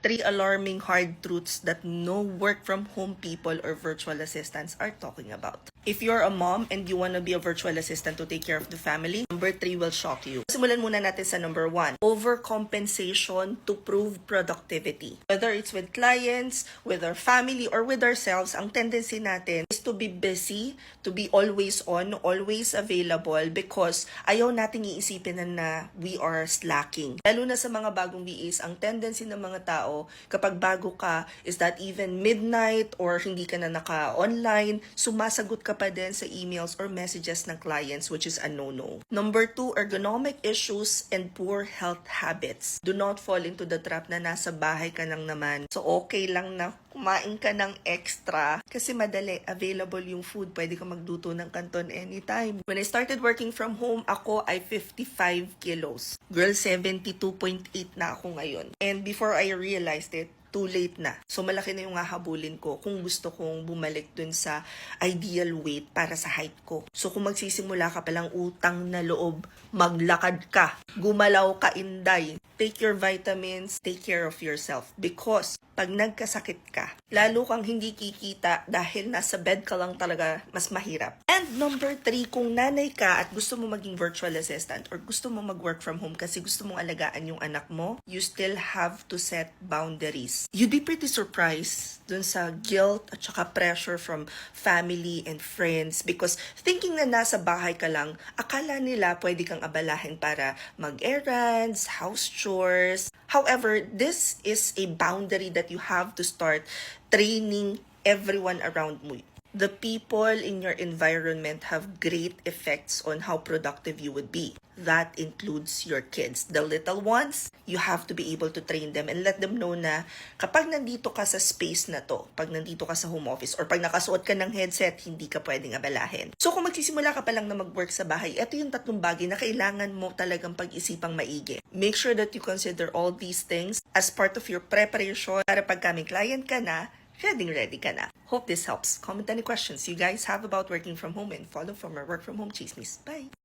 3 alarming hard truths that no work from home people or virtual assistants are talking about. If you're a mom and you want to be a virtual assistant to take care of the family, number 3 will shock you. Simulan muna natin sa number 1. Overcompensation to prove productivity. Whether it's with clients, with our family, or with ourselves, ang tendency natin is to be busy, to be always on, always available because ayaw nating iisipin na we are slacking. Lalo na sa mga bagong BAs, ang tendency ng mga tao kapag bago ka is that even midnight or hindi ka na naka-online, sumasagot ka pa din sa emails or messages ng clients, which is a no-no. Number 2, ergonomic issues and poor health habits. Do not fall into the trap na nasa bahay ka lang naman. So okay lang na kumain ka ng extra kasi madali, available yung food. Pwede ka magluto ng kanton anytime. When I started working from home, ako ay 55 kilos. Girl, 72.8 na ako ngayon. And before I realized it, too late na. So malaki na yung hahabulin ko kung gusto kong bumalik dun sa ideal weight para sa height ko. So kung magsisimula ka palang utang na loob, maglakad ka, gumalaw ka inday, take your vitamins, take care of yourself. Because pag nagkasakit ka, lalo kang hindi kikita dahil nasa bed ka lang talaga, mas mahirap. And number 3, kung nanay ka at gusto mo maging virtual assistant or gusto mo mag-work from home kasi gusto mong alagaan yung anak mo, you still have to set boundaries. You'd be pretty surprised dun sa guilt at saka pressure from family and friends because thinking na nasa bahay ka lang, akala nila pwede kang abalahin para mag-errands, house chores. However, this is a boundary that you have to start training everyone around mo. The people in your environment have great effects on how productive you would be. That includes your kids. The little ones, you have to be able to train them and let them know na kapag nandito ka sa space na to, pag nandito ka sa home office or pag nakasuot ka ng headset, hindi ka pwedeng abalahin. So kung magsisimula ka pa lang na mag-work sa bahay, ito yung 3 bagay na kailangan mo talagang pag-isipang maigi. Make sure that you consider all these things as part of your preparation para pagka may client ka na, ready ka na. Hope this helps. Comment any questions you guys have about working from home and follow from our Work From Home Chismis. Bye!